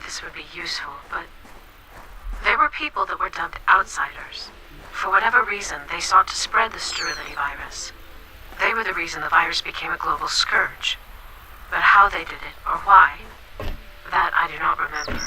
this would be useful, but there were people that were dubbed outsiders. For whatever reason, they sought to spread the sterility virus. They were the reason the virus became a global scourge. But how they did it, or why, that I do not remember.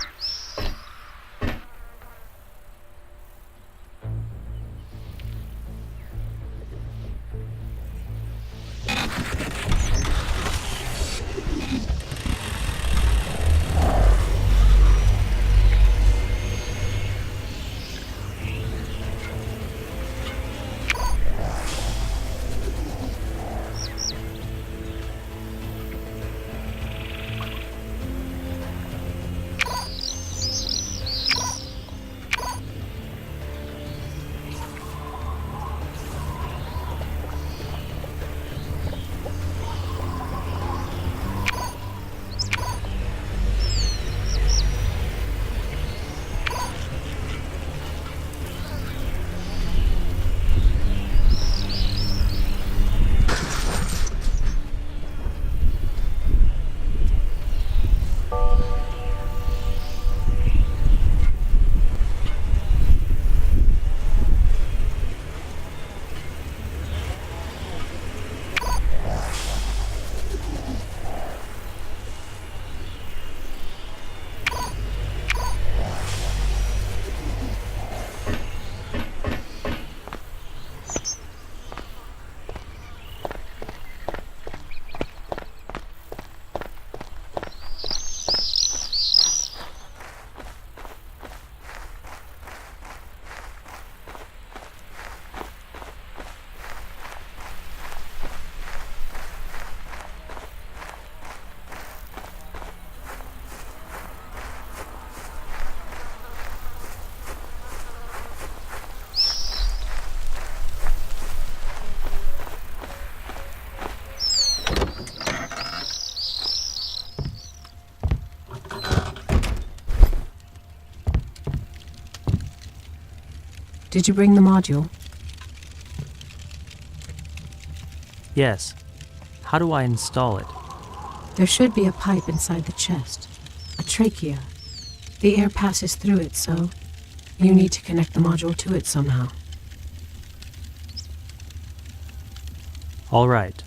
Did you bring the module? Yes. How do I install it? There should be a pipe inside the chest. A trachea. The air passes through it, so you need to connect the module to it somehow. All right.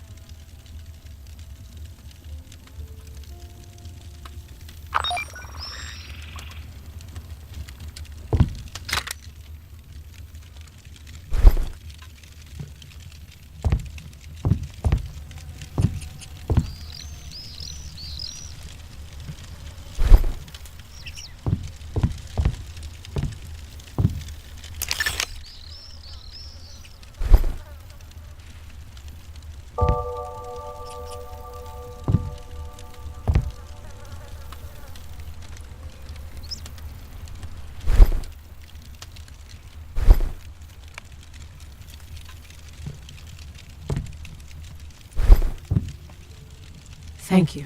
Thank you.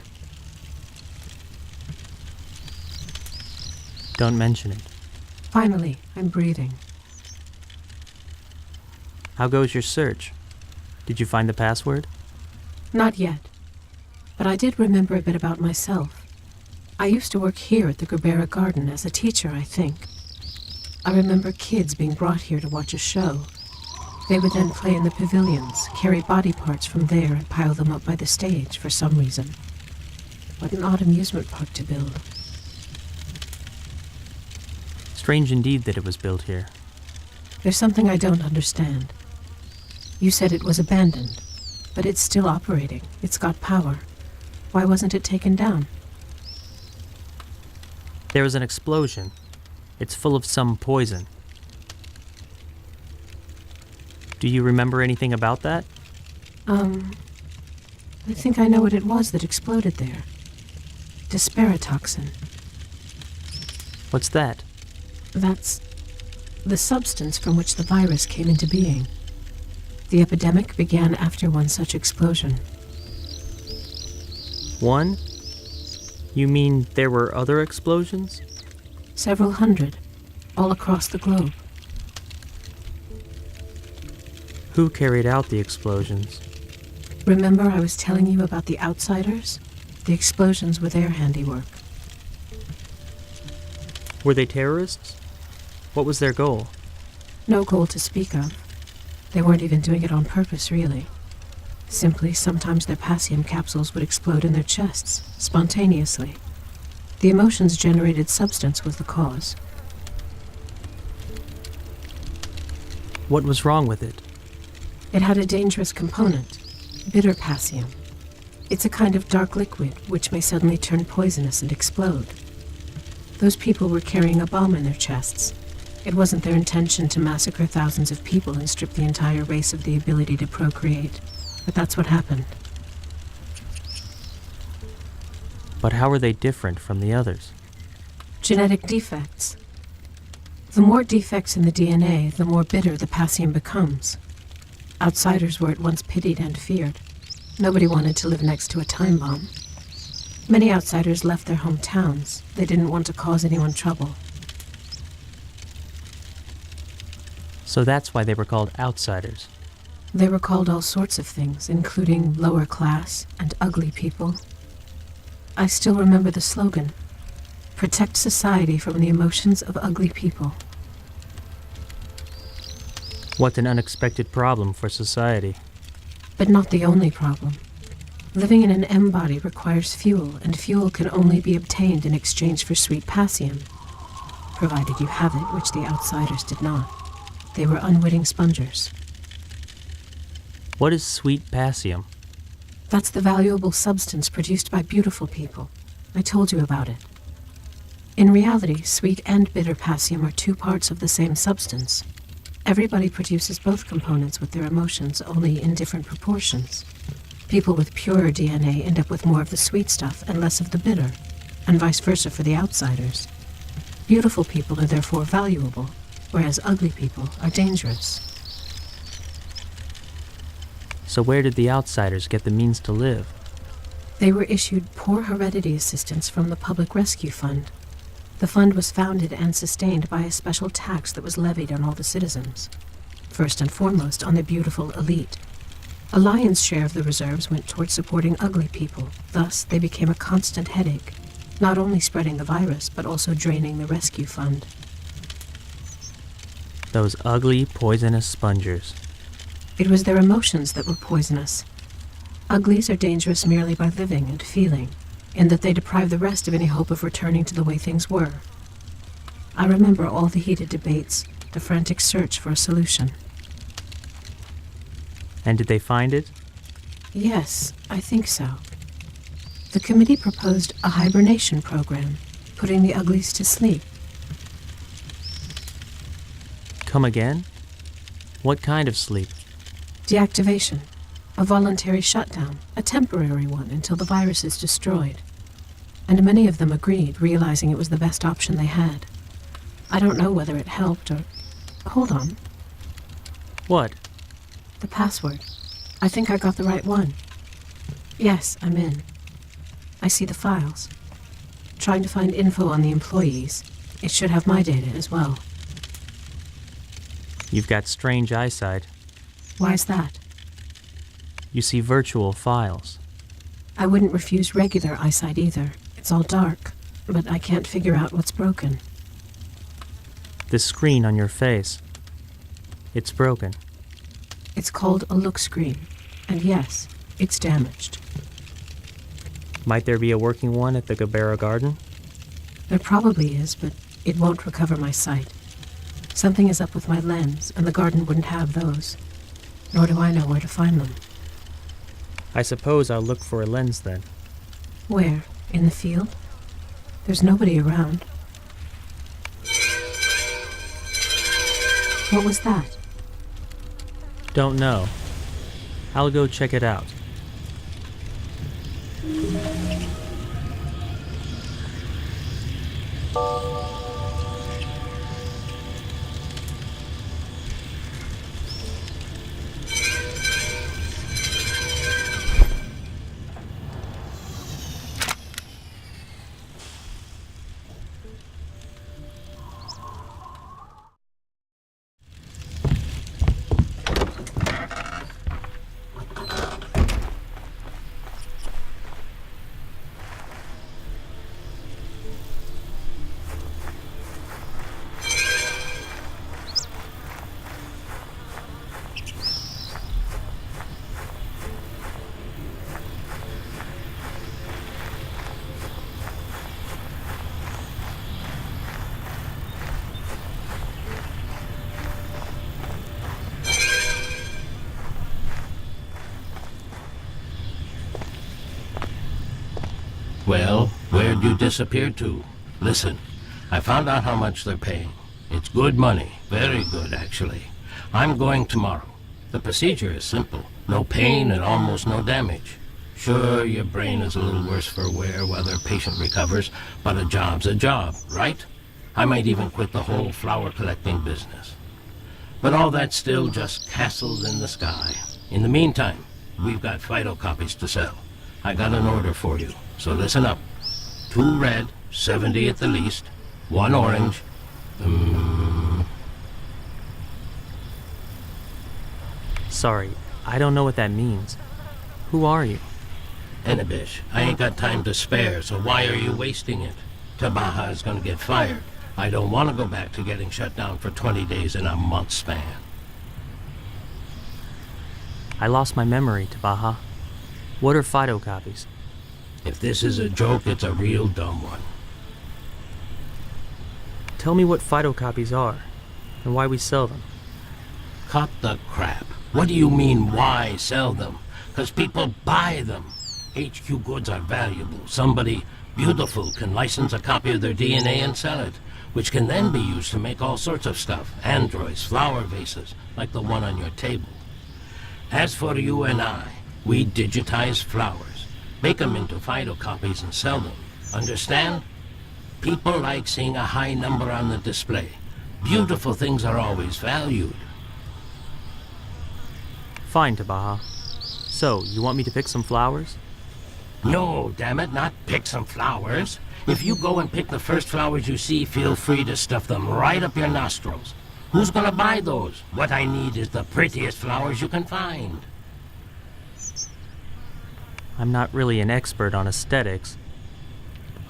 Don't mention it. Finally, I'm breathing. How goes your search? Did you find the password? Not yet. But I did remember a bit about myself. I used to work here at the Gerbera Garden as a teacher, I think. I remember kids being brought here to watch a show. They would then play in the pavilions, carry body parts from there and pile them up by the stage for some reason. What an odd amusement park to build. Strange indeed that it was built here. There's something I don't understand. You said it was abandoned, but it's still operating. It's got power. Why wasn't it taken down? There was an explosion. It's full of some poison. Do you remember anything about that? I think I know what it was that exploded there. Disparatoxin. What's that? That's the substance from which the virus came into being. The epidemic began after one such explosion. One? You mean there were other explosions? Several hundred, all across the globe. Who carried out the explosions? Remember I was telling you about the outsiders? The explosions were their handiwork. Were they terrorists? What was their goal? No goal to speak of. They weren't even doing it on purpose, really. Simply, sometimes their Passium capsules would explode in their chests, spontaneously. The emotions-generated substance was the cause. What was wrong with it? It had a dangerous component, bitter Passium. It's a kind of dark liquid which may suddenly turn poisonous and explode. Those people were carrying a bomb in their chests. It wasn't their intention to massacre thousands of people and strip the entire race of the ability to procreate, but that's what happened. But how are they different from the others? Genetic defects. The more defects in the DNA, the more bitter the Passium becomes. Outsiders were at once pitied and feared. Nobody wanted to live next to a time bomb. Many outsiders left their hometowns. They didn't want to cause anyone trouble. So that's why they were called outsiders. They were called all sorts of things, including lower class and ugly people. I still remember the slogan, "Protect society from the emotions of ugly people." What an unexpected problem for society. But not the only problem. Living in an M body requires fuel, and fuel can only be obtained in exchange for sweet Passium, provided you have it, which the outsiders did not. They were unwitting spongers. What is sweet Passium? That's the valuable substance produced by beautiful people. I told you about it. In reality, sweet and bitter Passium are two parts of the same substance. Everybody produces both components with their emotions, only in different proportions. People with purer DNA end up with more of the sweet stuff and less of the bitter, and vice versa for the outsiders. Beautiful people are therefore valuable, whereas ugly people are dangerous. So where did the outsiders get the means to live? They were issued poor heredity assistance from the Public Rescue Fund. The fund was founded and sustained by a special tax that was levied on all the citizens. First and foremost on the beautiful elite. A lion's share of the reserves went towards supporting ugly people. Thus, they became a constant headache, not only spreading the virus, but also draining the rescue fund. Those ugly, poisonous spongers. It was their emotions that were poisonous. Uglies are dangerous merely by living and feeling, in that they deprive the rest of any hope of returning to the way things were. I remember all the heated debates, the frantic search for a solution. And did they find it? Yes, I think so. The committee proposed a hibernation program, putting the uglies to sleep. Come again? What kind of sleep? Deactivation. A voluntary shutdown, a temporary one until the virus is destroyed. And many of them agreed, realizing it was the best option they had. I don't know whether it helped or... Hold on. What? The password. I think I got the right one. Yes, I'm in. I see the files. Trying to find info on the employees. It should have my data as well. You've got strange eyesight. Why's that? You see virtual files. I wouldn't refuse regular eyesight either. It's all dark, but I can't figure out what's broken. The screen on your face. It's broken. It's called a look screen, and yes, it's damaged. Might there be a working one at the Gabera Garden? There probably is, but it won't recover my sight. Something is up with my lens, and the garden wouldn't have those. Nor do I know where to find them. I suppose I'll look for a lens then. Where? In the field? There's nobody around. What was that? Don't know. I'll go check it out. Well, where'd you disappear to? Listen, I found out how much they're paying. It's good money. Very good, actually. I'm going tomorrow. The procedure is simple. No pain and almost no damage. Sure, your brain is a little worse for wear while the patient recovers, but a job's a job, right? I might even quit the whole flower collecting business. But all that's still just castles in the sky. In the meantime, we've got phytocopies to sell. I got an order for you, so listen up. 2 red, 70 at the least. 1 orange. Sorry, I don't know what that means. Who are you? Enibish, I ain't got time to spare, so why are you wasting it? Tabaha is gonna get fired. I don't want to go back to getting shut down for 20 days in a month span. I lost my memory, Tabaha. What are phytocopies? If this is a joke, it's a real dumb one. Tell me what phytocopies are, and why we sell them. Cut the crap. What do you mean, why sell them? 'Cause people buy them. HQ goods are valuable. Somebody beautiful can license a copy of their DNA and sell it, which can then be used to make all sorts of stuff. Androids, flower vases, like the one on your table. As for you and I, we digitize flowers, make them into phytocopies and sell them. Understand? People like seeing a high number on the display. Beautiful things are always valued. Fine, Tabaha. So, you want me to pick some flowers? No, damn it, not pick some flowers. If you go and pick the first flowers you see, feel free to stuff them right up your nostrils. Who's gonna buy those? What I need is the prettiest flowers you can find. I'm not really an expert on aesthetics.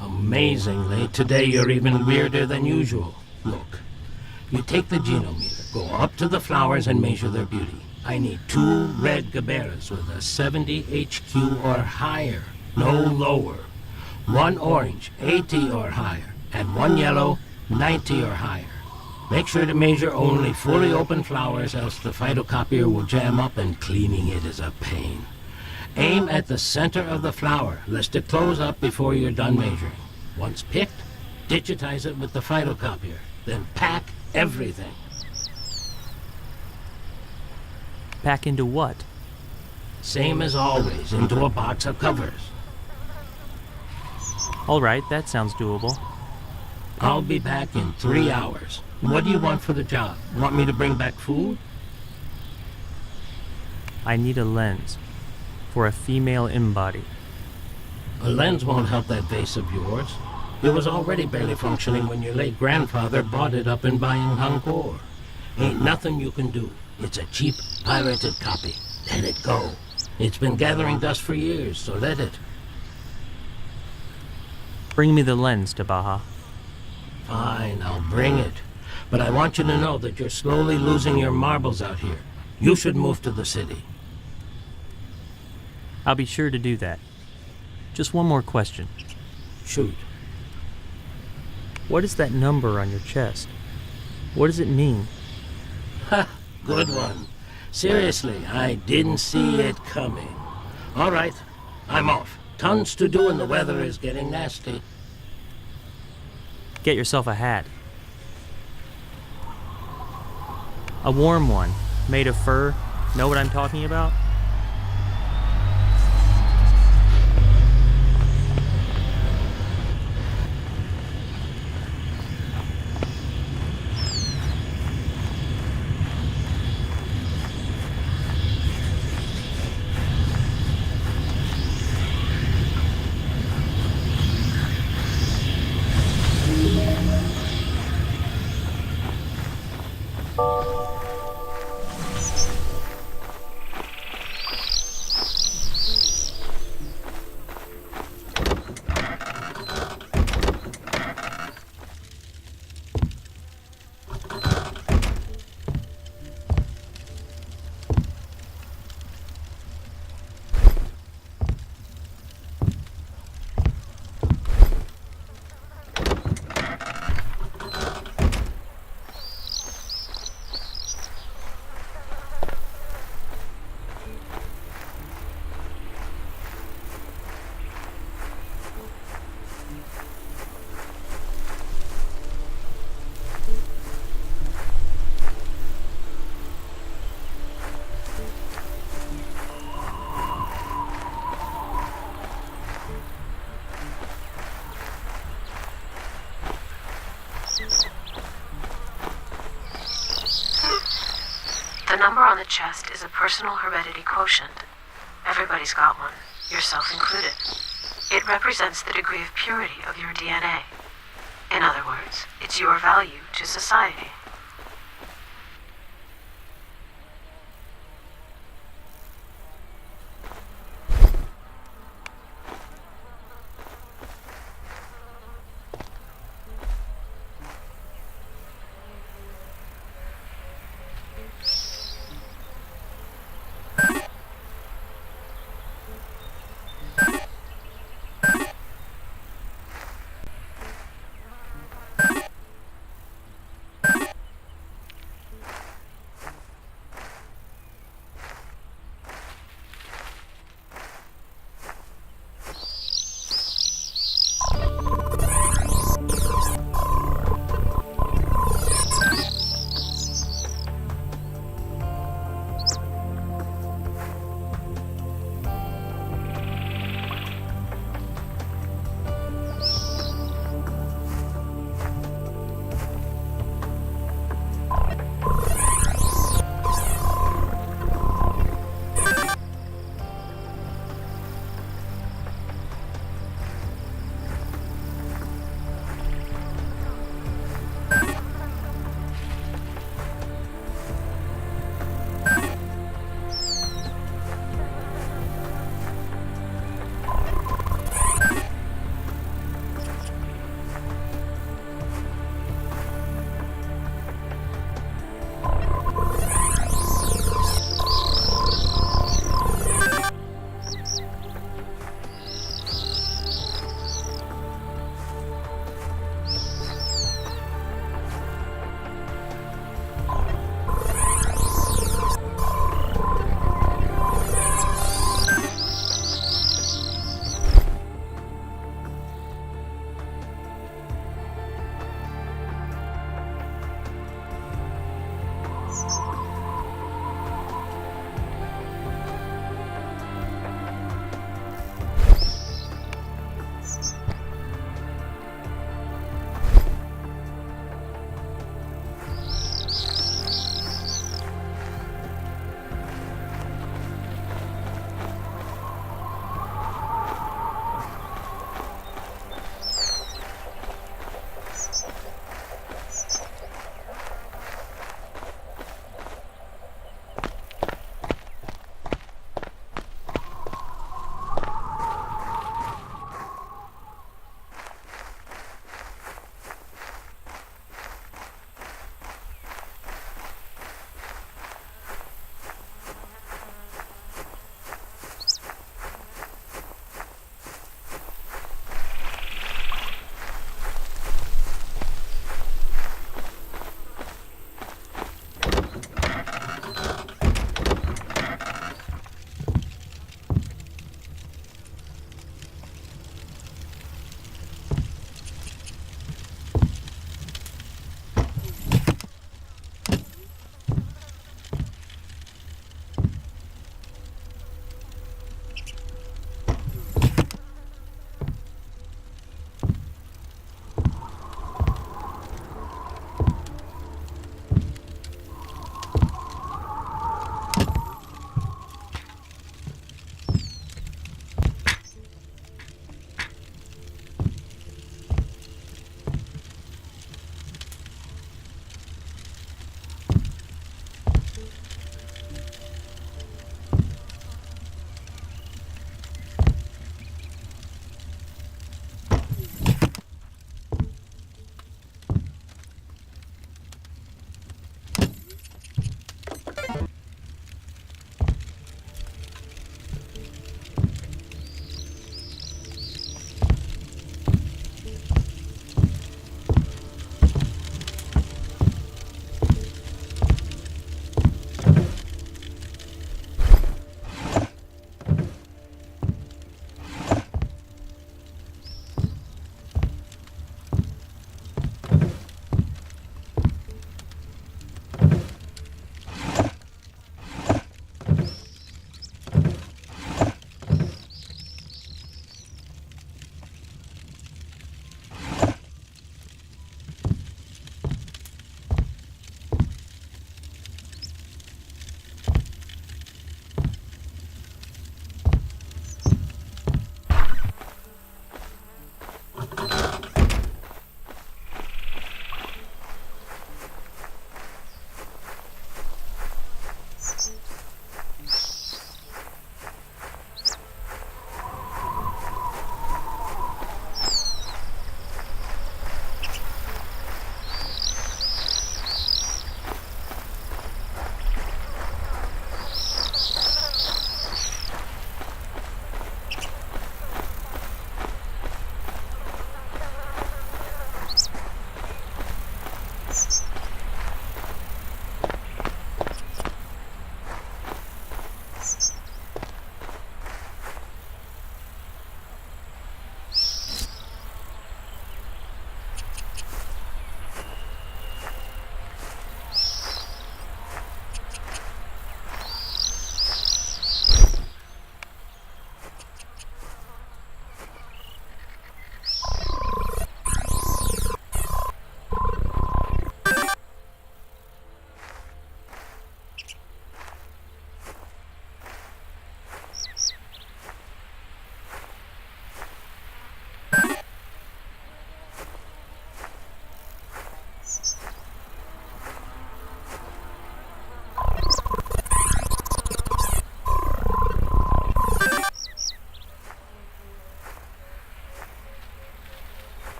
Amazingly, today you're even weirder than usual. Look, you take the genometer, go up to the flowers and measure their beauty. I need 2 red gaberas with a 70 HQ or higher, no lower. 1 orange, 80 or higher, and 1 yellow, 90 or higher. Make sure to measure only fully open flowers, else the phytocopier will jam up and cleaning it is a pain. Aim at the center of the flower, lest it close up before you're done measuring. Once picked, digitize it with the phytocopier, then pack everything. Pack into what? Same as always, into a box of covers. All right, that sounds doable. I'll be back in 3 hours. What do you want for the job? Want me to bring back food? I need a lens for a female embody. A lens won't help that vase of yours. It was already barely functioning when your late grandfather bought it up in Angkor. Ain't nothing you can do. It's a cheap, pirated copy. Let it go. It's been gathering dust for years, so let it. Bring me the lens, Tabaha. Fine, I'll bring it. But I want you to know that you're slowly losing your marbles out here. You should move to the city. I'll be sure to do that. Just one more question. Shoot. What is that number on your chest? What does it mean? Ha! Good one. Seriously, I didn't see it coming. All right, I'm off. Tons to do and the weather is getting nasty. Get yourself a hat. A warm one, made of fur. Know what I'm talking about? number on the chest is a personal heredity quotient. Everybody's got one, yourself included. It represents the degree of purity of your DNA. In other words, it's your value to society.